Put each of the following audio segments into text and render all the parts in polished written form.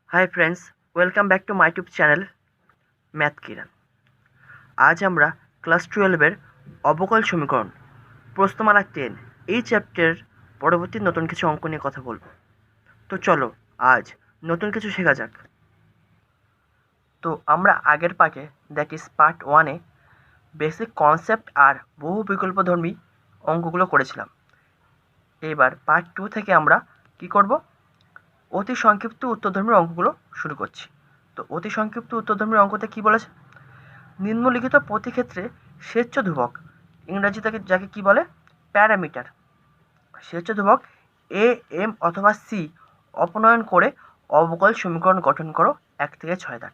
Hi friends, welcome back to my YouTube channel math Kiran. আজ আমরা class 12-এর অবকল সমীকরণ প্রশ্নমালা 10 এই চ্যাপ্টারের পরবর্তী নতুন কিছু অঙ্ক নিয়ে কথা বলবো। তো চলো আজ নতুন কিছু শেখা যাক। তো আমরা আগের পার্টে, দ্যাট ইজ পার্ট 1-এ বেসিক কনসেপ্ট আর বহু বিকল্পধর্মী অঙ্কগুলো করেছিলাম। এবার পার্ট 2 থেকে আমরা কি করব? অতি সংক্ষিপ্ত উত্তরধর্মী অঙ্কগুলো শুরু করছি। তো অতি সংক্ষিপ্ত উত্তরধর্মী অঙ্কতে কি বলেছে? নিম্নলিখিত প্রতি ক্ষেত্রে স্বেচ্ছ ধ্রুবক, ইংরাজিতে যাকে কি বলে প্যারামিটার, স্বেচ্ছ ধ্রুবক এ, এম অথবা সি অপনয়ন করে অবকল সমীকরণ গঠন করো 1 থেকে 6 দাগ।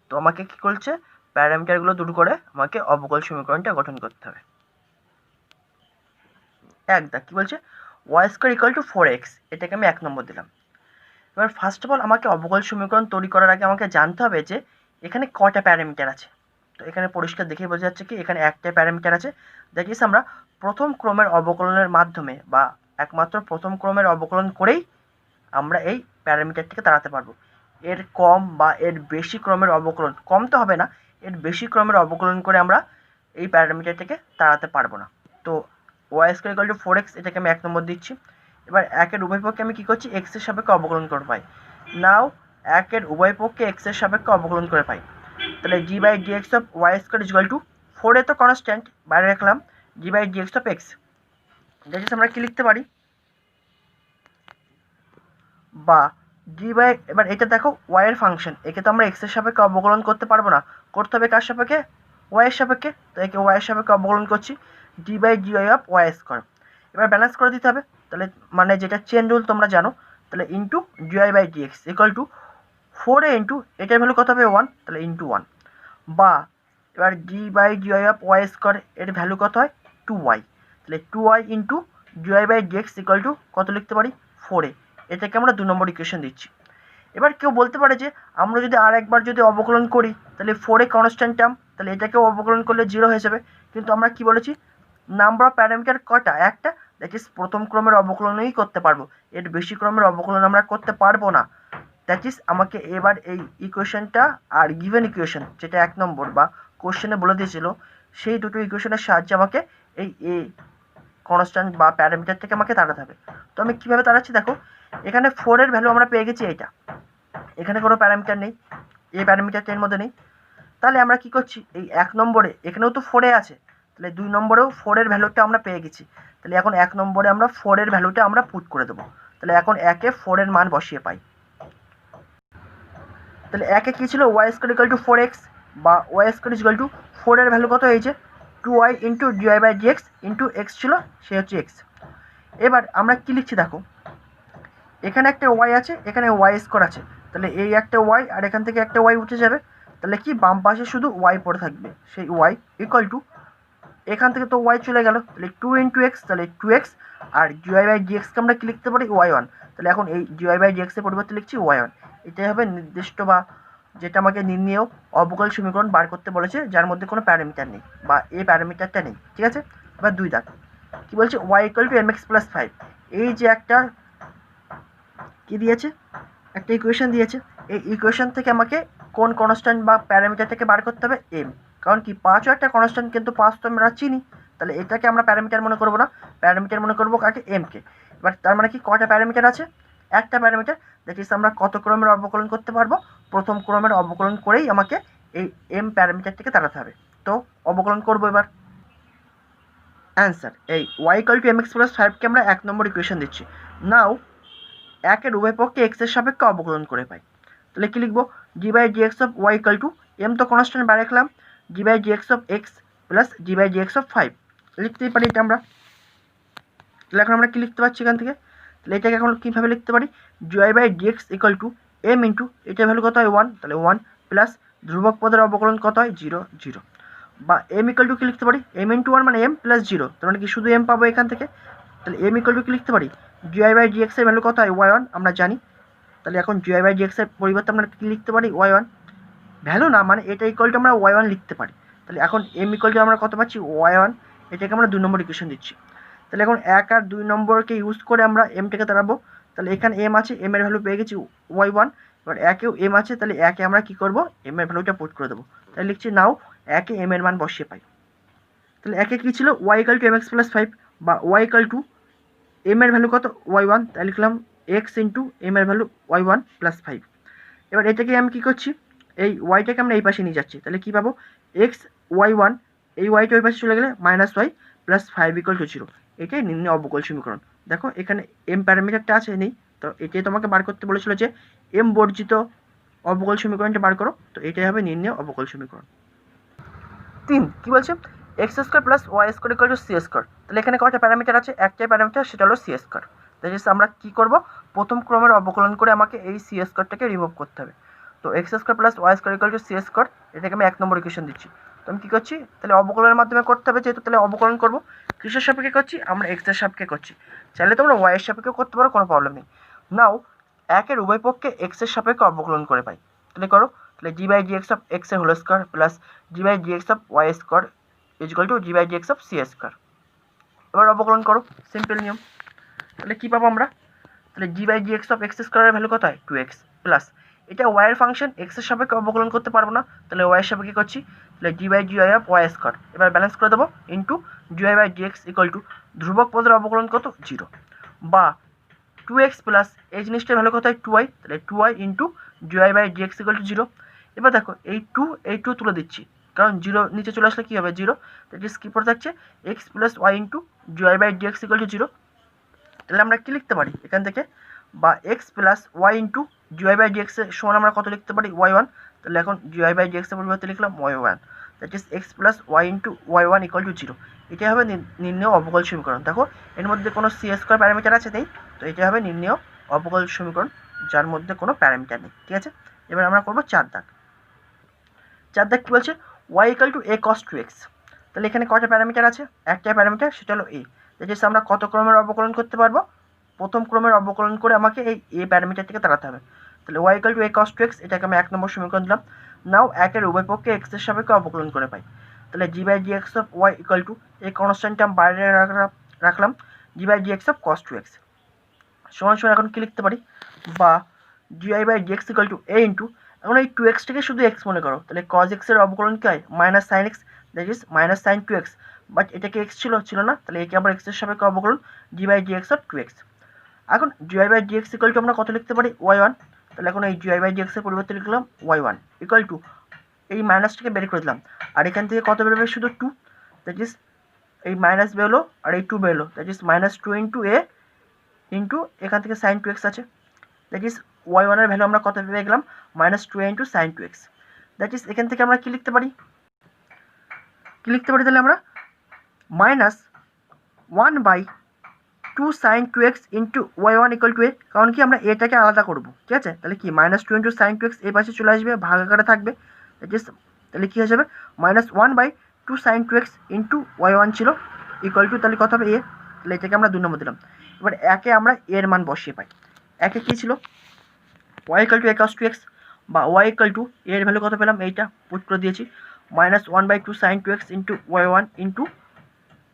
তো আমাকে কি করছে? প্যারামিটারগুলো দূর করে আমাকে অবকল সমীকরণটা গঠন করতে হবে। 1 দাগ কি বলছে? y² = 4x, এটাকে আমি 1 নম্বর দিলাম। এবার ফার্স্ট অফ অল আমাকে অবকল সমীকরণ তৈরি করার আগে আমাকে জানতে হবে যে এখানে কয়টা প্যারামিটার আছে। তো এখানে পরিষ্কার দেখেই বোঝা যাচ্ছে কি এখানে একটা প্যারামিটার আছে। দ্যাট ইজ আমরা প্রথম ক্রমের অবকলনের মাধ্যমে বা একমাত্র প্রথম ক্রমের অবকলন করেই আমরা এই প্যারামিটারটিকে তাড়াতে পারবো। এর কম বা এর বেশি ক্রমের অবকলন, কম তো হবে না, এর বেশি ক্রমের অবকলন করে আমরা এই প্যারামিটারটিকে তাড়াতে পারবো না। তো y² = 4x, এটাকে আমি 1 নম্বর দিচ্ছি। এবার 1-এর উভয় পক্ষে আমি কী করছি? x এর সাপেক্ষে অবকলন করে পাই। নাও 1-এর উভয় পক্ষে x এর সাপেক্ষে অবকলন করে পাই। তাহলে g/dx অফ y² = 4, এ তো কনস্ট্যান্ট বাইরে রাখলাম, g/dx of x। That is আমরা কি লিখতে পারি? বা এবার এটা দেখো y এর ফাংশন, একে তো আমরা x এর সাপেক্ষে অবকলন করতে পারবো না, করতে হবে কার সাপেক্ষে? y এর সাপেক্ষে। তো একে y এর সাপেক্ষে অবকলন করছি, d/dy অফ y²। এবার ব্যালেন্স করে দিতে হবে, তাহলে মানে যেটা চেন রুল তোমরা জানো, তাহলে ইন্টু dy/dx = 4a ইন্টু এটার ভ্যালু কত হবে? 1, তাহলে ইন্টু 1। বা এবার d/dy অফ y² এর ভ্যালু কত হয়? 2y, তাহলে 2y ইন্টু dy/dx = কত লিখতে পারি? 4a। এটাকে আমরা 2 নম্বর ইকুয়েশন দিচ্ছি। এবার কেউ বলতে পারে যে আমরা যদি আর একবার যদি অবকলন করি তাহলে 4a কনস্ট্যান্ট টার্ম, তাহলে এটাকেও অবকলন করলে 0 হয়ে যাবে। কিন্তু আমরা কি বলেছি? নাম্বার অফ প্যারামিটার কয়টা? একটা। দ্যাট ইজ প্রথম ক্রমের অবকলনই করতে পারবো, এর বেশি ক্রমের অবকলন আমরা করতে পারবো না। দ্যাট ইজ আমাকে এবার এই ইকুয়েশনটা আর গিভেন ইকুয়েশন, যেটা 1 নম্বর বা কোশ্চেনে বলে দিয়েছিল, সেই দুটো ইকুয়েশনের সাহায্যে আমাকে এই এ কনস্ট্যান্ট বা প্যারামিটার থেকে আমাকে তাড়াতে হবে। তো আমি কীভাবে তাড়াচ্ছি দেখো, এখানে 4-এর ভ্যালু আমরা পেয়ে গেছি এইটা, এখানে কোনো প্যারামিটার নেই, এই প্যারামিটারটা এর মধ্যে নেই। তাহলে আমরা কি করছি? এই 1 নম্বরে, এখানেও তো 4-এ আছে, তাহলে 2 নম্বরেও 4-এর ভ্যালুটা আমরা পেয়ে গেছি। তাহলে এখন 1 নম্বরে আমরা 4-এর ভ্যালুটা আমরা পুট করে দেবো। তাহলে এখন 1-এ 4-এর মান বসিয়ে পাই। তাহলে 1-এ কী ছিল? y² = 4x, বা y² = 4-এর ভ্যালু কত হয়েছে? 2y into dy/dx into x ছিল, সে হচ্ছে x। এবার আমরা কি লিখছি দেখো, এখানে একটা y আছে, এখানে y² আছে, তাহলে এই একটা y আর এখান থেকে একটা y উঠে যাবে, তাহলে কি বাম পাশে শুধু y পড়ে থাকবে। সেই y ইকুয়াল টু এখান থেকে তো y চলে গেল, তাহলে 2 ইন্টু x, তাহলে 2x, আর dy/dxকে আমরা কি লিখতে পারি? y1। তাহলে এখন এই dy/dx এর পরিবর্তে লিখছি y1। এটাই হবে নির্দিষ্ট বা যেটা আমাকে নির্ণেয় অবকল সমীকরণ বার করতে বলেছে, যার মধ্যে কোনো প্যারামিটার নেই বা এই প্যারামিটারটা নেই। ঠিক আছে? এবার 2 দাগ কি বলছে? y = mx + 5। এই যে একটা কি দিয়েছে, একটা ইকুয়েশন দিয়েছে, এই ইকুয়েশন থেকে আমাকে কোন কনস্ট্যান্ট বা প্যারামিটার থেকে বার করতে হবে? এম। কারণ কি 5ও একটা কনস্ট্যান্ট, কিন্তু 5 তো আমরা চিনি, তাহলে এটাকে আমরা প্যারামিটার মনে করবো না, প্যারামিটার মনে করবো কাকে? এমকে। এবার তার মানে কি কয়টা প্যারামিটার আছে? একটা প্যারামিটার। দ্যাট ইজ আমরা কত ক্রমের অবকলন করতে পারবো? প্রথম ক্রমের অবকলন করেই আমাকে এই এম প্যারামিটারটিকে তাড়াতে হবে। তো অবকলন করবো এবার। অ্যান্সার এই y = mx + 5কে আমরা 1 নম্বর ইকুয়েশন দিচ্ছি। নাও 1-এর উভয় পক্ষে x এর সাপেক্ষে অবকলন করে পাই। তাহলে কি লিখবো? d/dx অফ y = m তো কনস্ট্যান্ট বাইরে রাখলাম, d/dx of x plus d/dx of 5 লিখতেই পারি এটা আমরা। তাহলে এখন আমরা কি লিখতে পারছি এখান থেকে? তাহলে এটাকে এখন কীভাবে লিখতে পারি? dy/dx = m ইন্টু এটার ভ্যালু কত হয়? 1, তাহলে 1 প্লাস ধ্রুবক পদের অবকলন কত হয়? 0, 0। বা m = কি লিখতে পারি? m ইন্টু 1 মানে m প্লাস 0, তার মানে কি শুধু m পাবো এখান থেকে। তাহলে m = কি লিখতে পারি? dy/dx এর ভ্যালু কত হয়? y1 আমরা জানি। তাহলে এখন dy/dx এর পরিবর্তে আমরা কি লিখতে পারি? y1 ভ্যালু না, মানে এটা ইকুয়াল টু আমরা y1 লিখতে পারি। তাহলে এখন m = আমরা কত পাচ্ছি? y1। এটাকে আমরা 2 নম্বর ইকুয়েশন দিচ্ছি। তাহলে এখন 1 আর 2 নম্বরকে ইউজ করে আমরা এমটাকে দাঁড়াবো। তাহলে এখানে m আছে, m এর ভ্যালু পেয়ে গেছি y1, এবার একেও এম আছে, তাহলে একে আমরা কী করবো, এম এর ভ্যালুটা পুট করে দেবো। তাহলে লিখছি নাও একে এম এর মান বসিয়ে পাই। তাহলে একে কী ছিল, y equal to m x plus 5 বা ওয়াই ইকাল টু এম এর ভ্যালু কত y1, তাই লিখলাম এক্স ইন্টু এম এর ভ্যালু y1 প্লাস 5। এবার এটাকে আমি কী করছি, এই ওয়াইটাকে আমরা এই পাশে নিয়ে যাচ্ছি, তাহলে কী পাবো, এক্স y1, এই ওয়াইটা ওই পাশে চলে গেলে minus y plus 5 equal to 0। এটাই নির্ণয় অবকল সমীকরণ। দেখো এখানে এম প্যারামিটারটা আছে, নেই, তো এটাই তোমাকে বার করতে বলেছিল যে এম বর্জিত অবকল সমীকরণটা বার করো, তো এটাই হবে নির্ণয় অবকল সমীকরণ। 3 কী বলছে, x square plus y square equal to c square. তাহলে এখানে কয়টা প্যারামিটার আছে, একটাই প্যারামিটার, সেটা হলো সি স্কোয়ার। তাই আমরা কী করবো, প্রথম ক্রমের অবকলন করে আমাকে এই সি স্কোয়ারটাকে রিমুভ করতে হবে। তো x square plus y square equal to c square, এটাকে আমি 1 নম্বর ইকুয়েশন দিচ্ছি। তো আমি কী করছি, তাহলে অবকলনের মাধ্যমে করতে হবে যেহেতু, তাহলে অবকলন করবো কিসের সাপেক্ষে করছি, আমরা এক্সের সাপেক্ষে করছি। চাইলে তোমরা ওয়াইয়ের সাপেক্ষে করতে পারো, কোনো প্রবলেম নেই। নাও একের উভয় পক্ষে এক্সের সাপেক্ষে অবকলন করে পাই, তাহলে করো। তাহলে d by d x of x এর whole square plus d by d x of y square equal to d by d x of c square. এবার অবকলন করো, সিম্পল নিয়ম। তাহলে কী পাবো আমরা, তাহলে d by d x of x স্কোয়ারের ভ্যালু কত হয়, 2x প্লাস এটা ওয়াইয়ের ফাংশন, এক্সের সাপেক্ষে অবকলন করতে পারবো না, তাহলে ওয়াইয়ের সাপেক্ষে করছি, তাহলে d by d y of y square. এবার ব্যালেন্স করে দেবো into d y by d x equal to ধ্রুবক পদের অবকলন কত, 0 বা 2x প্লাস এই জিনিসটার ভ্যালু কত হয়, 2y, তাহলে 2y into d y by d x equal to 0। এবার দেখো এই 2 তুলে দিচ্ছি, কারণ 0 নিচে চলে আসলে কী হবে, 0, তাহলে কী পড়ে থাকছে x plus y into d y by d x equal to 0। তাহলে আমরা কী লিখতে পারি এখান থেকে, বা x plus y into d y by d এক্সের সমান আমরা কত লিখতে পারি, y1। তাহলে এখন জি ওয়াই বাই জি এক্সের পরিবর্তে লিখলাম y1, that is x plus y into y1 equal to 0। এটাই হবে নির্ণেয় অবকল সমীকরণ। দেখো এর মধ্যে কোনো সি স্কোয়ার প্যারামিটার আছে, নেই, তো এটা হবে নির্ণেয় অবকল সমীকরণ যার মধ্যে কোনো প্যারামিটার নেই। ঠিক আছে, এবার আমরা করবো 4 দাগ। 4 দাগ কী বলছে, y equal to a cos two x. তাহলে এখানে কয়টা প্যারামিটার আছে, একটাই প্যারামিটার, সেটা হলো এ। দ্যাট ইজ আমরা কত ক্রমের অবকলন করতে পারবো, প্রথম ক্রমের অবকলন করে আমাকে এই এ প্যারামিটার থেকে তাড়াতে হবে। তাহলে y equal to a cos two x, এটাকে আমি 1 নম্বর সমীকরণ দিলাম। নাও একের উভয় পক্ষে এক্স এর সাপেক্ষে অবকলন করে পাই, তাহলে d by d x of y equal to এই কনস্ট্যান্টটা আমি বাইরে রাখলাম, d by d x of cos two x সমান সমান এখন কী লিখতে পারি, বা d y by d x equal to a into, এখন এই 2x-টাকে শুধু এক্স মনে করো, তাহলে কজ এক্সের অবকলন কী হয়, minus sine x, that is minus sine 2x। But এটাকে এক্স ছিল না, তাহলে একে আবার এক্সের সাপেক্ষে অবকলন d by d x of 2x। এখন d y by d x equal to আমরা কত লিখতে পারি, y1। তাহলে এখন এই জি ওয়াই বাই জি এক্সের পরিবর্তে লিখলাম y1 ইকুয়াল টু এই মাইনাসটাকে বের করে দিলাম, আর এখান থেকে কত বেরোবে, শুধু 2, দ্যাট ইজ এই মাইনাস বেরোলো আর এই 2 বেরোলো, that is minus 2 into A into এখান থেকে সাইন 2x আছে, দ্যাট ইজ y1 এর ভ্যালু আমরা কত পেয়ে গেলাম, minus 2 into sine 2x। That is এখান থেকে আমরা কী লিখতে পারি, তাহলে আমরা minus 1/2 sine 2x into y1 equal to a, কারণ কি আমরা এটাকে আলাদা করবো, ঠিক আছে। তাহলে কি মাইনাস 2 ইন্টু সাইন 2x এই পাশে চলে আসবে, ভাগ আকারে থাকবে, দ্যাট ইজ তাহলে কী হয়ে যাবে, minus 1/2 sine 2x into y1 ছিল ইকুয়াল টু, তাহলে কত হবে এ। তাহলে এটাকে আমরা 2 নম্বর দিলাম। এবার একে আমরা এর মান বসিয়ে পাই, একে কী ছিল, y equal to a cos two x, বা y ইকুয়াল টু এর ভ্যালু কত পেলাম, এইটা পুট করে দিয়েছি, minus 1/2 sine 2x into y1 into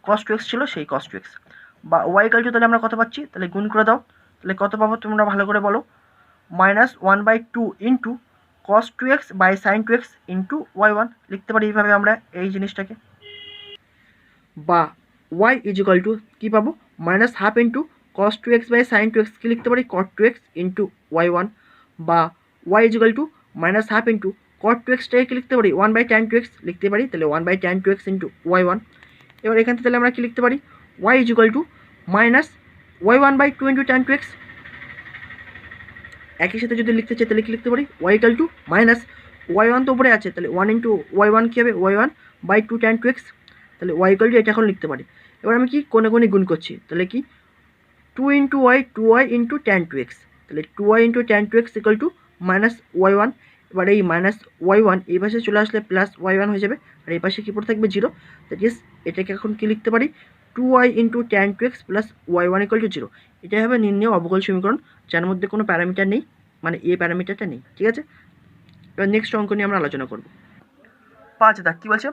cos 2x ছিল সেই কস 2x, বা y ইকুয়াল টু তাহলে আমরা কত পাচ্ছি, তাহলে গুণ করে দাও, তাহলে কত পাবো তোমরা ভালো করে বলো, minus 1/2 into cos 2x by sine 2x into y1 লিখতে পারি এইভাবে আমরা এই জিনিসটাকে, বা y ইজ ইকুয়াল টু কী পাবো, minus half into cos 2x by sine 2x কি লিখতে পারি, কট 2x ইন্টু y1, বা y is equal to minus half into cot 2xটাকে কি লিখতে পারি, 1/tan 2x লিখতে পারি, তাহলে 1/tan 2x ইন্টু y1। এবার এখান থেকে তাহলে আমরা কি লিখতে পারি, y is equal to minus y1/2 into tan 2x। একই সাথে যদি লিখতে চাই তাহলে কি লিখতে পারি, y equal to minus y1 তো উপরে আছে, তাহলে 1 ইন্টু y1 কী হবে, y1/2 tan 2x, তাহলে y ইকুয়াল টু এটা এখন লিখতে পারি। এবার আমি কি কোণে কোণে গুণ করছি, তাহলে কি 2 into y 2y into tan 2x, তাহলে 2y into tan 2x equal to minus y1। এবার এই মাইনাস y1 এই পাশে চলে আসলে প্লাস y1 হয়ে যাবে, আর এই পাশে কী পড়ে থাকবে 0, দ্যাট ইজ এটাকে এখন কি লিখতে পারি, 2y into tan 2x plus y1 equal to 0। এটাই হবে নির্ণেয় অবকল সমীকরণ যার মধ্যে কোনো প্যারামিটার নেই, মানে এ প্যারামিটারটা নেই। ঠিক আছে, এবার নেক্সট অঙ্ক নিয়ে আমরা আলোচনা করব। 5 দাগ কী বলছে,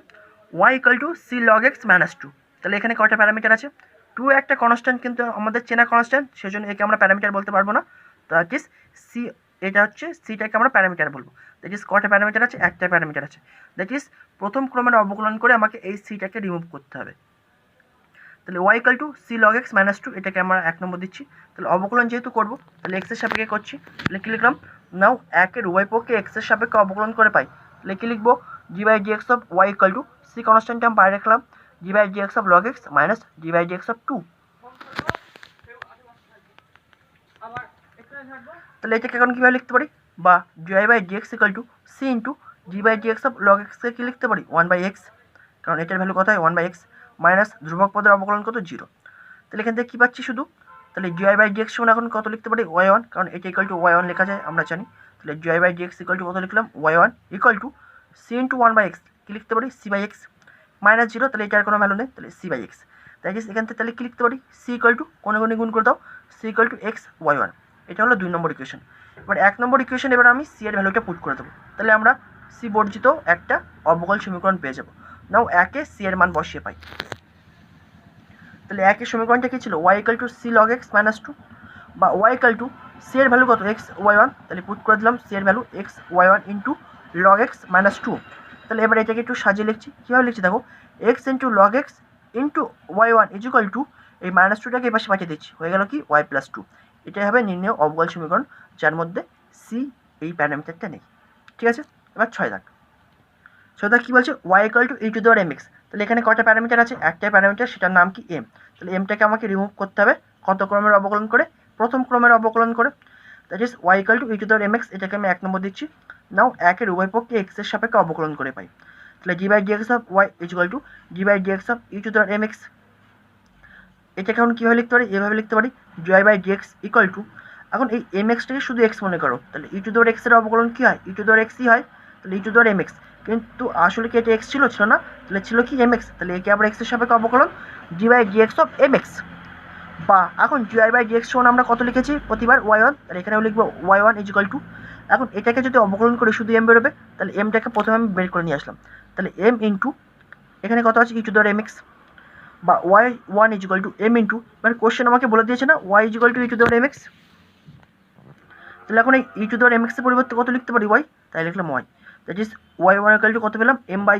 y equal to c log x minus 2। তাহলে এখানে কয়টা প্যারামিটার আছে, 2 একটা কনস্ট্যান্ট, কিন্তু আমাদের চেনা কনস্ট্যান্ট, সেজন্য একে আমরা প্যারামিটার বলতে পারবো না, দ্যাট ইজ সি এটা হচ্ছে সিটাকে আমরা প্যারামিটার বলবো। দ্যাট ইজ কটা প্যারামিটার আছে? একটা প্যারামিটার আছে। দ্যাট ইজ প্রথম ক্রমের অবকলন করে আমাকে এই সিটাকে রিমুভ করতে হবে। তাহলে y equal to c log x minus two, এটাকে আমরা 1 নম্বর দিচ্ছি। তাহলে অবকলন যেহেতু করবো তাহলে এক্সের সাপেক্ষে করছি, তাহলে কী লিখলাম? নাও একের উভয় পক্ষে এক্সের সাপেক্ষে অবকলন করে পাই, তাহলে কী লিখবো? D by d x of y equal to c constant term বাইরে রাখলাম, d by d x of log x minus d by d x of two. তাহলে এটাকে এখন কীভাবে লিখতে পারি? বা d y by d x equal to c into d by d x of log এক্সকে কী লিখতে পারি? 1 বাই এক্স, কারণ এটার ভ্যালু কত হয়? 1 বাই এক্স মাইনাস ধ্রুবক পদের অবকলন কত? 0। তাহলে এখান থেকে কী পাচ্ছি শুধু? তাহলে d y by d x সমান এখন কত লিখতে পারি? ওয়াই ওয়ান, কারণ এটা ইকুয়াল টু ওয়াই ওয়ান লেখা যায় আমরা জানি। তাহলে d y by d x equal to কত লিখলাম? Y one equal to c into 1 by x, কী লিখতে পারি? সি বাই এক্স মাইনাস 0, তাহলে এটার কোনো ভ্যালু নেই, তাহলে সি বাই এক্স। তাই এখান থেকে তাহলে কী লিখতে পারি? সি ইকুয়াল টু কোনে কোনে গুণ করে দাও, c equal to x y one. এটা হলো 2 নম্বর ইকুয়েশন। এবার 1 নম্বর ইকুয়েশন এবার আমি সি এর ভ্যালুটা পুট করে দেবো, তাহলে আমরা সি বর্জিত একটা অবকল সমীকরণ পেয়ে যাবো। নাও একে সি এর মান বসিয়ে পাই। তাহলে একের সমীকরণটা কী ছিল? Y equal to c log x minus two, বা ওয়াই ইকুয়াল টু সি এর ভ্যালু কত? এক্স ওয়াই ওয়ান, তাহলে পুট করে দিলাম সি এর value x y one into log x minus two. তাহলে এবার এটাকে একটু সাজিয়ে লিখছি, কীভাবে লিখছি দেখো? X into log x into y one is equal to এই মাইনাস টুটাকে এই পাশে পাঠিয়ে দিচ্ছি, হয়ে গেল কি? Y plus two. এটাই হবে নির্ণয় অবকল সমীকরণ যার মধ্যে সি এই প্যারামিটারটা নেই। ঠিক আছে, এবার 6 দাগ। 6 দাগ কী বলছে? Y equal to e to দেওয়ার এম এক্স। তাহলে এখানে কটা প্যারামিটার আছে? একটা প্যারামিটার, সেটার নাম কি? এম। তাহলে এমটাকে আমাকে রিমুভ করতে হবে কত ক্রমের অবকলন করে? প্রথম ক্রমের অবকলন করে। That is y equal to e to দেওয়ার এম এক্স, এটাকে আমি 1 নম্বর দিচ্ছি। নাও একের উভয় পক্ষে এক্স এর সাপেক্ষে অবকলন করে পাই, তাহলে d by d x of y is equal to d by d x of e to দেওয়ার এম এক্স। এটাকে এখন কীভাবে লিখতে পারি? এভাবে লিখতে পারি, d y by d x equal to, এখন এই এম এক্সটাকে শুধু এক্স মনে করো, তাহলে ই টু দেওয়ার এক্সের অবকলন কী হয়? ই টু দেওয়ার এক্সই হয়, তাহলে ই টু দেওয়ার এম এক্স। কিন্তু আসলে কি এটা এক্স ছিল? ছিল না, তাহলে ছিল কি? M x. তাহলে একে আবার এক্সের সাপেক্ষে অবকলন d by d x of m x. বা এখন d y by d x সমান আমরা কত লিখেছি প্রতিবার? ওয়াই ওয়ান, তাহলে এখানেও লিখবো y one is equal to, এখন এটাকে যদি অবকলন করে শুধু এম বেরোবে, তাহলে এমটাকে প্রথমে আমি বের করে নিয়ে আসলাম, তাহলে এম ইন্টু এখানে কত আছে? ই টু দেওয়ার এম এক্স, বা y one is equal to m into, মানে কোশ্চেন আমাকে বলে দিয়েছে না y is equal to e to দেওয়ার এম এক্স। তাহলে এখন এই ই টু দেওয়ার এম এক্সের পরিবর্তে কত লিখতে পারি? ওয়াই, তাই লিখলাম y. That is y one equal to কত পেলাম? M by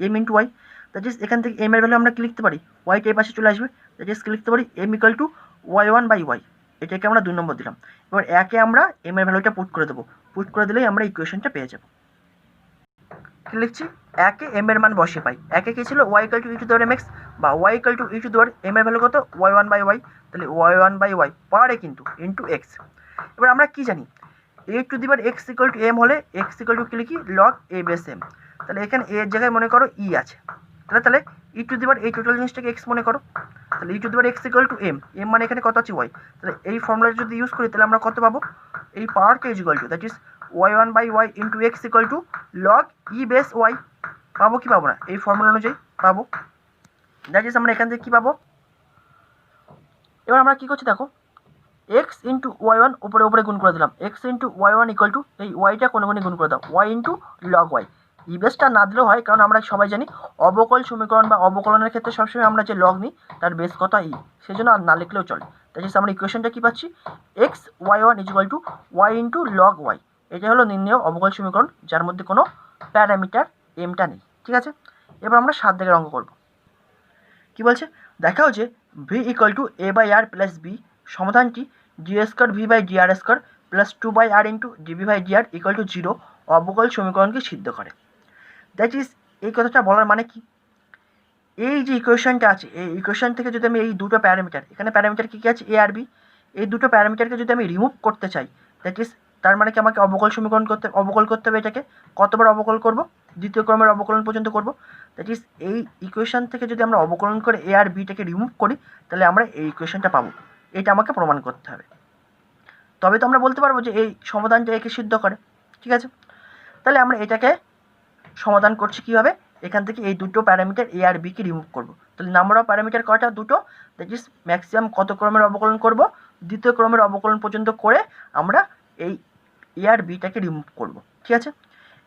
m into y. That is এখান থেকে এম এর ভ্যালু আমরা কি লিখতে পারি? ওয়াইটা এই পাশে চলে আসবে, দ্যাট ইজ কি লিখতে পারি? M equal to y one by y. এটাকে আমরা 2 নম্বর দিলাম। এবার একে আমরা এম এর ভ্যালুটা পুট করে দেবো, পুট করে দিলেই আমরা ইকুয়েশনটা পেয়ে যাবো। কি লিখছি? একে এম এর মান বসিয়ে পাই। একে কি ছিল? Y equal to e to দেওয়ার এম এক্স, বা y equal to e to দেওয়ার এম এর ভ্যালু কত? ওয়াই ওয়ান বাই ওয়াই, তাহলে ওয়াই ওয়ান বাই ওয়াই পারে কিন্তু ইন্টু এক্স। এবার আমরা কি জানি? A to the power x equal to m হলে এক্স ইকুয়াল টু কি লিখি? Log a base m. তাহলে এখানে এর জায়গায় মনে করো ই আছে, তাহলে ই টু দি পাওয়ার এই টোটাল জিনিসটাকে এক্স মনে করো, তাহলে e to the power x equal to m, m মানে এখানে কত আছে? ওয়াই। তাহলে এই ফর্মুলা যদি ইউজ করি তাহলে আমরা কত পাবো? এই পাওয়ারকে is equal to that is y one by y into x equal to log e base y. পাবো কি পাবো না? এই ফর্মুলা অনুযায়ী পাবো। দ্যাট ইজ আমরা এখান থেকে কী পাবো? এবার আমরা কী করছি দেখো, এক্স ইন্টু ওয়াই ওয়ান উপরে উপরে গুণ করে দিলাম, x into y one equal to এই ওয়াইটা কোনো কোনে গুণ করে দাও, y into log y. E বেসটা না দিলেও হয়, কারণ আমরা সবাই জানি অবকল সমীকরণ বা অবকলনের ক্ষেত্রে সবসময় আমরা যে লগ নিই তার বেস কত? ই, সেই জন্য আর না লিখলেও চলে। তাই আমরা ইকুয়েশনটা কী পাচ্ছি? X y one is equal to y into log y. এটা হলো নির্ণেয় অবকল সমীকরণ যার মধ্যে কোনো প্যারামিটার এমটা নেই। ঠিক আছে, এবার আমরা 7 দাগের অঙ্ক করব। কি বলছে? দেখাও যে v equal to a by r plus b সমাধানটি d square v by d r square plus 2 by r into d v by d r equal to 0 অবকল সমীকরণকে সিদ্ধ করে। দ্যাট ইজ এই কথাটা বলার মানে কি? এই যে ইকুয়েশনটা আছে, এই ইকুয়েশন থেকে যদি আমি এই দুটো প্যারামিটার, এখানে প্যারামিটার কী কী আছে? এ আর বি, এই দুটো প্যারামিটারকে যদি আমি রিমুভ করতে চাই, দ্যাট ইজ তার মানে কি আমাকে অবকল সমীকরণ অবকল করতে হবে। এটাকে কতবার অবকল করব? দ্বিতীয় ক্রমের অবকলন পর্যন্ত করব। দ্যাট ইজ এই ইকুয়েশন থেকে যদি আমরা অবকলন করে এ আর বিটাকে রিমুভ করি তাহলে আমরা এই ইকুয়েশনটা পাবো। এটা আমাকে প্রমাণ করতে হবে, তবে তো আমরা বলতে পারবো যে এই সমাধানটা একে সিদ্ধ করে। ঠিক আছে, তাহলে আমরা এটাকে সমাধান করছি কীভাবে? এখান থেকে এই দুটো প্যারামিটার এ আর বিকে রিমুভ করব। তাহলে নাম্বার অফ প্যারামিটার কয়টা? দুটো। দ্যাট ইজ ম্যাক্সিমাম কত ক্রমের অবকলন করব? দ্বিতীয় ক্রমের অবকলন পর্যন্ত করে আমরা এই এ আর বিটাকে রিমুভ করব। ঠিক আছে,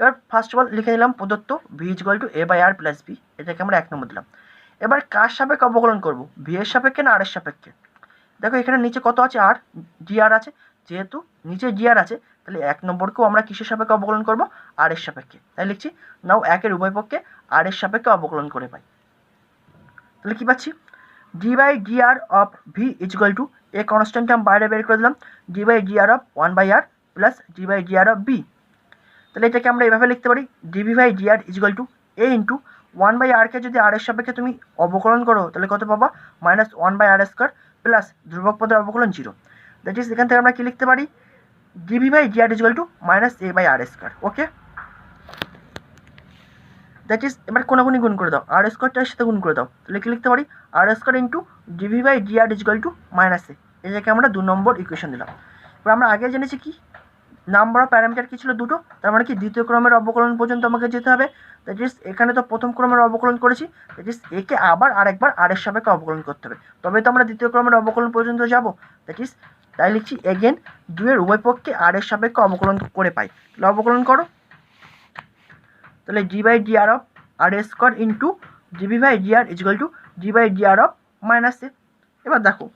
এবার ফার্স্ট অফ অল লিখে নিলাম প্রদত্ত v is equal to a by r plus b, এটাকে আমরা 1 নম্বর দিলাম। এবার কার সাপেক্ষে অবকলন করব? ভি এর সাপেক্ষে না আর এর সাপেক্ষে? দেখো এখানে নিচে কত আছে? আর জি আর আছে, যেহেতু নিচে জি আর আছে তাহলে 1 নম্বরকেও আমরা কিসের সাপেক্ষে অবকলন করব, আর এর সাপেক্ষে। তাই লিখছি নাও 1 এর উভয় পক্ষে আর এর সাপেক্ষে অবকলন করে পাই। তাহলে কি পাচ্ছি, d/dr of v is equal to, a constant term বাইরে বের করে দিলাম, d/dr of 1/r plus d/dr of b। তাহলে এটাকে আমরা এভাবে লিখতে পারি, dv/dr is equal to a into 1/r কে যদি আর এর সাপেক্ষে তুমি অবকলন করো তাহলে কত পাবা, -1/r স্কোয়ার প্লাস ধ্রুবক পদের অবকলন 0। দ্যাট ইজ এখান থেকে আমরা কি লিখতে পারি, dv/dr is equal two -a/r square. Okay, that is এবার কোনাকুনি গুণ করে দাও, আর স্কোয়ারটার সাথে গুণ করে দাও, তাহলে কি লিখতে পারি, r square into dv/dr is equal to -a। এটাকে আমরা 2 নম্বর ইকুয়েশন দিলাম। এবার আমরা আগে জেনেছি কি, নাম্বার অফ প্যারামিটার কি ছিল, দুটো, তার মানে কি দ্বিতীয় ক্রমের অবকলন পর্যন্ত আমাকে যেতে হবে। দ্যাট ইজ এখানে তো প্রথম ক্রমের অবকলন করেছি, দ্যাট ইজ একে আবার আরেকবার আর এর সাপেক্ষে অবকলন করতে হবে, তবে তো আমরা দ্বিতীয় ক্রমের অবকলন পর্যন্ত যাব। দ্যাট ইজ তাই লিখছি এগেন 2 এর উভয় পক্ষে আর এর সাপেক্ষে অবকলন করে পাই। তাহলে অবকলন করো, তাহলে d/dr of r square into dv/dr is equal to d/dr of -a। এবার দেখো,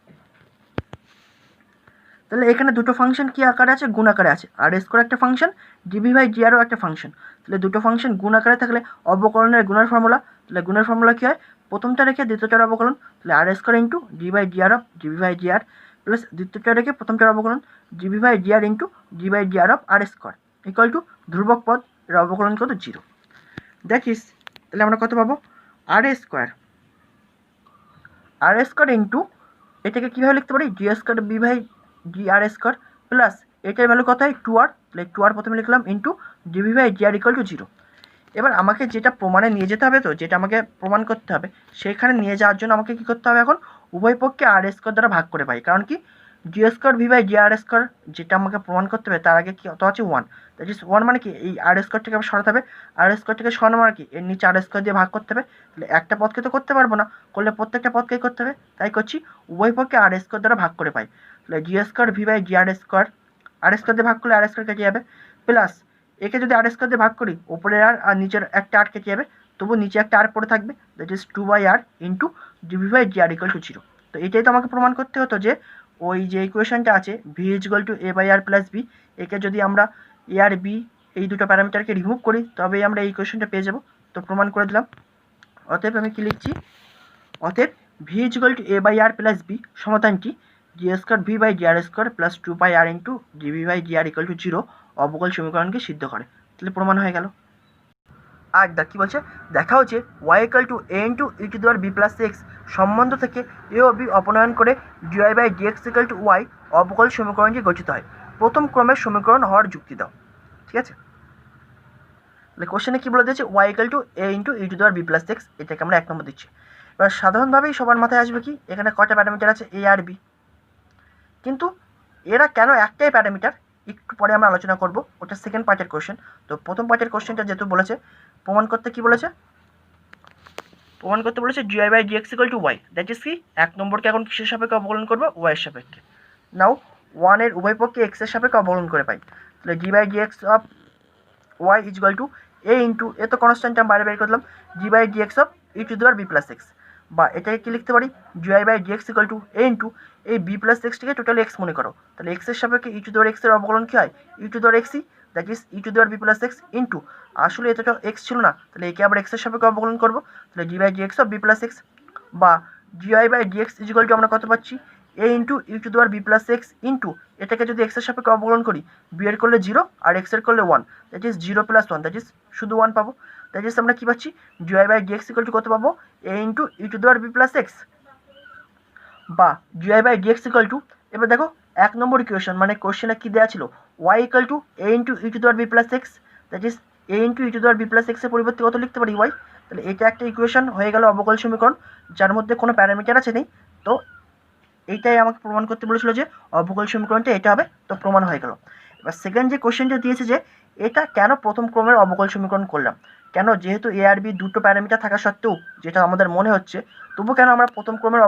তাহলে এখানে দুটো ফাংশন কি আকারে আছে, গুণ আকারে আছে, আর স্কোয়ার একটা ফাংশন, dv/drও একটা ফাংশন। তাহলে দুটো ফাংশন গুণ আকারে থাকলে অবকলনের গুণের ফর্মুলা, তাহলে গুণের ফর্মুলা কি হয়, প্রথমটা রেখে দ্বিতীয়টার অবকলন, তাহলে r square into d/dr of dv/dr plus দ্বিতীয়টা রেখে প্রথমটার অবকলন dv/dr into d/dr of r square equal to ধ্রুবক পদ, এর অবকলন কত 0। দেখিস তাহলে আমরা কত পাবো, আর স্কোয়ার ইন্টু এটাকে কীভাবে লিখতে পারি, d square b/dr square plus এটার ভ্যালু কত হয় 2r, তাহলে 2r প্রথমে লিখলাম ইন্টু dv/dr ইকুয়াল টু 0। এবার আমাকে যেটা প্রমাণে নিয়ে যেতে হবে, তো যেটা আমাকে প্রমাণ করতে হবে, সেখানে নিয়ে যাওয়ার জন্য আমাকে কী করতে হবে, এখন উভয় পক্ষে আর স্কোয়ার দ্বারা ভাগ করে পাই, কারণ কি d স্কোয়ার v/dr স্কোয়ার যেটা আমাকে প্রমাণ করতে হবে তার আগে কি কত আছে 1, দ্যাট ইজ 1 মানে কি এই আর স্কোয়ারটাকে আবার সরাতে হবে, আর স্কোয়ারটাকে সরানো মানে কি এর নিচে আর স্কোয়ার দিয়ে ভাগ করতে হবে, তাহলে একটা পদকে তো করতে পারবো না, করলে প্রত্যেকটা পদকেই করতে হবে, তাই করছি উভয় পক্ষে আর স্কোয়ার দ্বারা ভাগ করে পাই। তাহলে d স্কোয়ার v/dr স্কোয়ার, আর স্কোয়ার দিয়ে ভাগ করলে আর স্কোয়ার কেটে যাবে, প্লাস একে যদি আর স্কোয়ার দিয়ে ভাগ করি উপরের আর নিচের একটা আর কেটে যাবে, তবু নিচে একটা আর পড়ে থাকবে, that is 2/r into dv/dr equal to 0। তো এটাই তো আমাকে প্রমাণ করতে হতো যে ওই যে ইকুয়েশনটা আছে v equal to a/r plus b, একে যদি আমরা a আর b এই দুটো প্যারামিটারকে রিমুভ করি তবেই আমরা এই ইকুয়েশনটা পেয়ে যাব। তো প্রমাণ করে দিলাম। অতএব আমি কি লিখছি, অতএব v equal to a/r plus b সমাধানটি d square v/dr square plus 2πr into dv/dr equal to 0 অবকল সমীকরণকে সিদ্ধ করে। তাহলে প্রমাণ হয়ে গেল। আর কি বলছে, দেখা হচ্ছে y equal to a into e to the power b plus x সম্বন্ধ থেকে a ও b অপনয়ন করে dy/dx ইকুয়াল টু y অবকল সমীকরণটি গঠিত হয়। প্রথম ক্রমের সমীকরণ হওয়ার যুক্তি দাও। ঠিক আছে, তাহলে কোশ্চেনে কী বলে দিয়েছে, y equal to a into e to the power b plus x, এটাকে আমরা 1 নম্বর দিচ্ছি। এবার সাধারণভাবেই সবার মাথায় আসবে কি, এখানে কটা প্যারামিটার আছে a আর b, কিন্তু এরা কেন একটাই প্যারামিটার একটু পরে আমরা আলোচনা করব, ওটা সেকেন্ড পার্টের কোশ্চেন। তো প্রথম পার্টের কোশ্চেনটা যেহেতু বলেছে প্রমাণ করতে, কি বলেছে, প্রমাণ করতে বলেছে dy/dx equal two y, that is কি 1 নম্বরকে এখন কিসের সাপেক্ষে অবকলন করবো, y এর সাপেক্ষে। নাও 1 এর উভয় পক্ষে x এর সাপেক্ষে অবকলন করে পাই, তাহলে d/dx of y is equal to a into এ তো কনস্ট্যান্ট টার্ম বাইরে বের করলাম d/dx of e to the power b plus x, বা এটাকে কি লিখতে পারি dy/dx equal to a into এই b প্লাস এক্সটিকে টোটালি x মনে করো, তাহলে x এর সাপেক্ষে ই টু দি পাওয়ার x এর অবকলন কী হয়, ই টু দি পাওয়ার xই, that is e to the power b plus x into, আসলে এটা তো x ছিল না, তাহলে একে আবার x এর সাপেক্ষে অবকলন করবো, তাহলে d/dx of b plus x, বা dy/dx ইজ ইকুয়াল টু আমরা কত পাচ্ছি a into e to the power b plus x into এটাকে যদি x এর সাপেক্ষে অবকলন করি, b এর করলে 0 আর x এর করলে 1, that is 0 plus 1, that is শুধু 1 পাবো, দ্যাট ইজ আমরা কী পাচ্ছি dy/dx ইকুয়াল টু কত পাবো a into e to the power b plus x, বা dy/dx ইকুয়াল টু, এবার দেখো 1 নম্বর ইকুয়েশন মানে কোশ্চেনে কী দেওয়া ছিল y equal to a into e to the power b plus x, that is a into e to the power b plus x এর পরিবর্তে কত লিখতে পারি y, তাহলে এটা একটা ইকুয়েশন হয়ে গেল অবকল সমীকরণ যার মধ্যে কোনো প্যারামিটার আছে নেই। তো এইটাই আমাকে প্রমাণ করতে বলেছিল যে অবকল সমীকরণটা এটা হবে, তো প্রমাণ হয়ে গেল। এবার সেকেন্ড যে কোশ্চেনটা দিয়েছে যে এটা কেন প্রথম ক্রমের অবকল সমীকরণ করলাম, কেন যেহেতু এ আর বি দুটো প্যারামিটার থাকা সত্ত্বেও যেটা আমাদের মনে হচ্ছে, তবু কেন আমরা প্রথম ক্রমের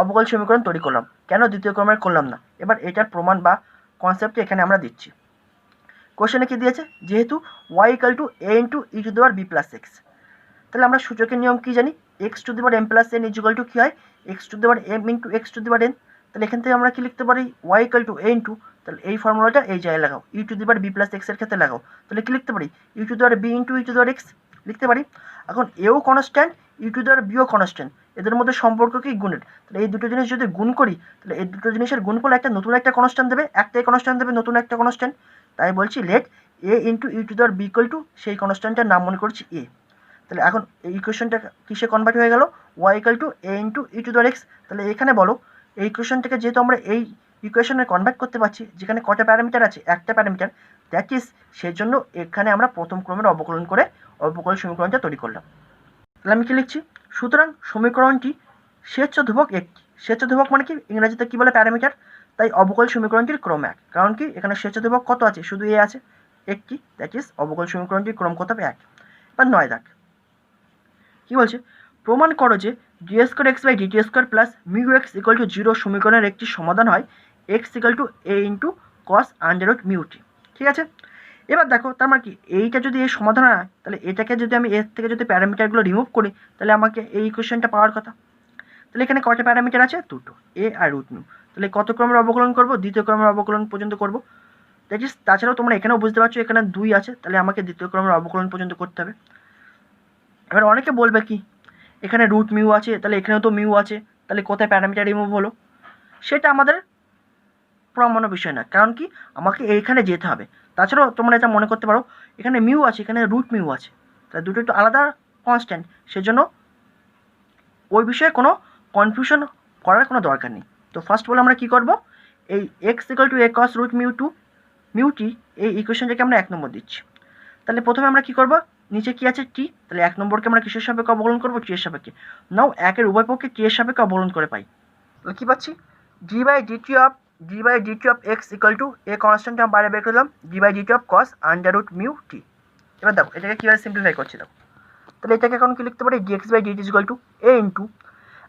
অবকল সমীকরণ তৈরি করলাম, কেন দ্বিতীয় ক্রমের করলাম না। এবার এটার প্রমাণ বা কনসেপ্ট এখানে আমরা দিচ্ছি। কোশ্চেনে কি দিয়েছে, যেহেতু y equal to a into e to the power b plus x, তাহলে আমরা সূচকের নিয়ম কি জানি, x to the power m plus n is equal to কী হয় x to the power m into x to the power n, তাহলে এখান থেকে আমরা কি লিখতে পারি y equal to a into তাহলে এই ফর্মুলাটা এই জায়গায় লাগাও, u to the power b plus এক্সের ক্ষেত্রে লাগাও। তাহলে কি লিখতে পারি, u to the power b into u to the power x লিখতে পারি। এখন এও constant, u to the power বিও কনস্ট্যান্ট, এদের মধ্যে সম্পর্ক কি গুণের। তাহলে এই দুটো জিনিস যদি গুণ করি তাহলে এই দুটো জিনিসের গুণফল একটা নতুন একটা কনস্ট্যান্ট দেবে, একটাই কনস্ট্যান্ট দেবে, নতুন একটা কনস্ট্যান্ট। তাই বলছি let a into u to the power b equal to সেই কনস্ট্যান্টটার নাম মনে করছি এ। তাহলে এখন এই ইকুয়েশনটা কিসে কনভার্ট হয়ে গেল, y equal to a into u to the power x. তাহলে এখানে বলো এই ইকুয়েশনটাকে যেহেতু আমরা এই ইকুয়েশনে কনভার্ট করতে পারছি, যেখানে কটা প্যারামিটার আছে, একটা প্যারামিটার, দ্যাট ইজ সেই জন্য এখানে আমরা প্রথম ক্রমের অবকলন করে অবকলন সমীকরণটা তৈরি করলাম। তাহলে আমি কি লিখছি, সুতরাং সমীকরণটি স্বেচ্ছ ধ্রুবক একটি। স্বেচ্ছ ধ্রুবক মানে কি, ইংরেজিতে কি বলে প্যারামিটার, তাই অবকল সমীকরণটির ক্রম এক। কারণ কি এখানে স্বেচ্ছ ধ্রুবক কত আছে, শুধু এ আছে একটি, দ্যাট ইজ অবকল সমীকরণটির ক্রম কত হবে এক। এবার 9 দাগ কি বলছে, প্রমাণ করো যে d square x by d t square plus mu x equal to 0 সমীকরণের একটি সমাধান হয় x equal to a into cos under root mu t. ঠিক আছে, এবার দেখো তার মানে কি, এইটা যদি এর সমাধান হয় তাহলে এটাকে যদি আমি এর থেকে যদি প্যারামিটারগুলো রিমুভ করি তাহলে আমাকে এই ইকুয়েশনটা পাওয়ার কথা। তাহলে এখানে কয়টা প্যারামিটার আছে, দুটো, এ আর রুট মিউ। তাহলে কত ক্রমের অবকলন করব, দ্বিতীয় ক্রমের অবকলন পর্যন্ত করব। দ্যাট ইজ তাছাড়াও তোমরা এখানেও বুঝতে পারছো এখানে 2 আছে, তাহলে আমাকে দ্বিতীয় ক্রমের অবকলন পর্যন্ত করতে হবে। এবার অনেকে বলবে কি এখানে রুট মিউ আছে, তাহলে এখানেও তো মিউ আছে, তাহলে কোথায় প্যারামিটার রিমুভ হলো, সেটা আমাদের প্রমাণের বিষয় না, কারণ কি আমাকে এইখানে যেতে হবে। তাছাড়াও তোমরা এটা মনে করতে পারো এখানে মিউ আছে, এখানে রুট মিউ আছে, তাহলে দুটো একটু আলাদা কনস্ট্যান্ট, সেজন্য ওই বিষয়ে কোনো কনফিউশন করার কোনো দরকার নেই। তো ফার্স্ট বলে আমরা কী করব, এই x equal to a cos root mu to mu t, এই ইকুয়েশনটাকে আমরা 1 নম্বর দিচ্ছি। তাহলে প্রথমে আমরা কী করব, নিচে কি আছে টি, তাহলে 1 নম্বরকে আমরা কিসের সাপেক্ষে অবকলন করবো, টি এর সাপেক্ষে। নাও একের উভয় পক্ষে টি এর সাপেক্ষে অবকলন করে পাই। তাহলে কী পাচ্ছি, d by d t of x equal to a constant আমরা বাইরে বের করলাম, d by d t of cos under root mu t. এবার দেখো এটাকে কীভাবে সিম্পলিফাই করছি দেখো, তাহলে এটাকে এখন কি লিখতে পারি, dx by DT equal to a into,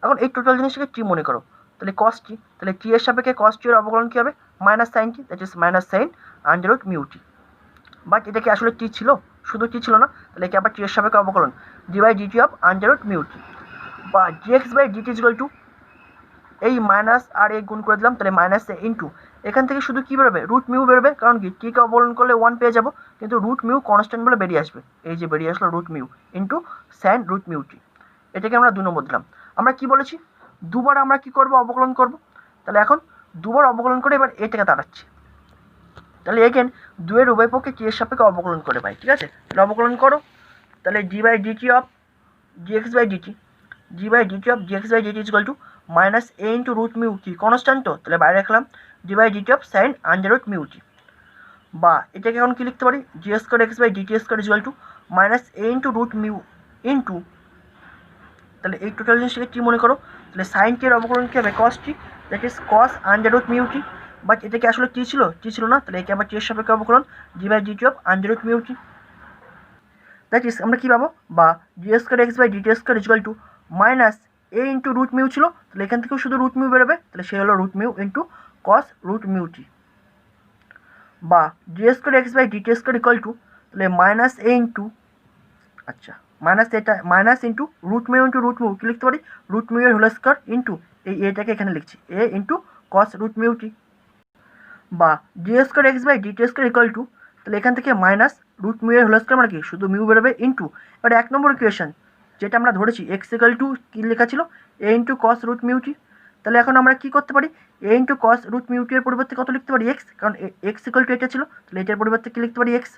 এখন এই টোটাল জিনিসটাকে টি মনে করো, তাহলে কস টি, তাহলে টি এর সাপেক্ষে কস টি এর অবকলন কী হবে, minus sine t, that is minus sine under root mu t. But এটা কি আসলে টি ছিল, শুধু টি ছিল না, তাহলে একে আবার টি এর সাপেক্ষে অবকলন, d by d t of under root mu t, বা d x by DT equal to এই মাইনাস আর এ গুণ করে দিলাম, তাহলে মাইনাস এ ইন্টু, এখান থেকে শুধু কী বেরোবে, রুট মিউ বেরোবে, কারণ কি টিকে অবকলন করলে 1 পেয়ে যাবো, কিন্তু রুট মিউ কনস্ট্যান্ট বলে বেরিয়ে আসবে, এই যে বেরিয়ে আসলো root mu into sine root mu t. এটাকে আমরা 2 নম্বর দিলাম। আমরা কি বলেছি, দুবার আমরা কি করব, অবকলন করব। তাহলে এখন দুবার অবকলন করে এবার এটাকে দাঁড়াচ্ছি, তাহলে এগেন 2 এর উভয় পক্ষে টি এর সাপেক্ষে অবকলন করে পাই। ঠিক আছে, তাহলে অবকলন করো, তাহলে d by d t of d x by d t, d by d t of d x by DT equal to minus a into root mu t, constant তো, তাহলে বাইরে রাখলাম, d by d t of sine under root mu t, বা এটাকে এখন কি লিখতে পারি, g square x by d t square equal to minus a into root mu into, তাহলে এই টোটাল জিনিসটাকে টি মনে করো, তাহলে সাইন টি এর অবকলন কী হবে, cos t, that is cos under root mu t. But এটা কি আসলে টি ছিল, টি ছিল না, তাহলে একে আবার টি এর সাপেক্ষে অবকলন, d by d t of under root mu t, that is আমরা কী পাবো, বা g square x by d t square equal to minus a into root mu ছিল, তাহলে এখান থেকেও শুধু রুট মিউ বেরোবে, তাহলে সে হলো root mu into cos root mu t, বা d square x by d t square equal to, তাহলে মাইনাস এ ইন্টু, আচ্ছা মাইনাস এটা minus into root mu into root mu, কী লিখতে পারি, রুট মিউ এর হোল স্কোয়ার ইন্টু এই এটাকে এখানে লিখছি a into cos root mu t, বা d square x by d t square equal to, তাহলে এখান থেকে মাইনাস রুট মিউ এর হোল স্কোয়ার মানে কি শুধু মিউ বেরোবে ইন্টু, এবার 1 নম্বর ইকুয়েশন যেটা আমরা ধরেছি এক্স ইকুয়াল টু কী লেখা ছিল, এ ইন্টু কস রুট মিউ টি। তাহলে এখন আমরা কী করতে পারি, এ ইন্টু কস রুট মিউ টি এর পরিবর্তে কত লিখতে পারি, এক্স, কারণ এক্স ইকুয়াল টু এটা ছিল, তাহলে এটার পরিবর্তে কী লিখতে পারি, এক্স,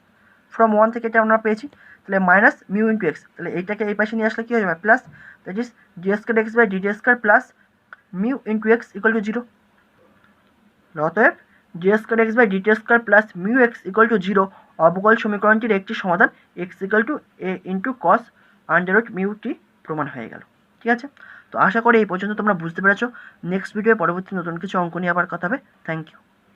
ফ্রম 1 থেকে এটা আমরা পেয়েছি, তাহলে মাইনাস মিউ ইন্টু এক্স, তাহলে এইটাকে এই পাশে নিয়ে আসলে কী হয়ে যাবে, plus, that is d square x by d t square plus mu into x equal to 0। অতএব d square x by d t square plus mu x equal to 0 অবকল সমীকরণটির একটি সমাধান x equal to a into cos under root mu t প্রমাণ হয়ে গেল। ঠিক আছে, তো আশা করি এই পর্যন্ত তোমরা বুঝতে পেরেছো। নেক্সট ভিডিও পরবর্তী নতুন কিছু অঙ্ক নিয়ে আবার কথা হবে। Thank you.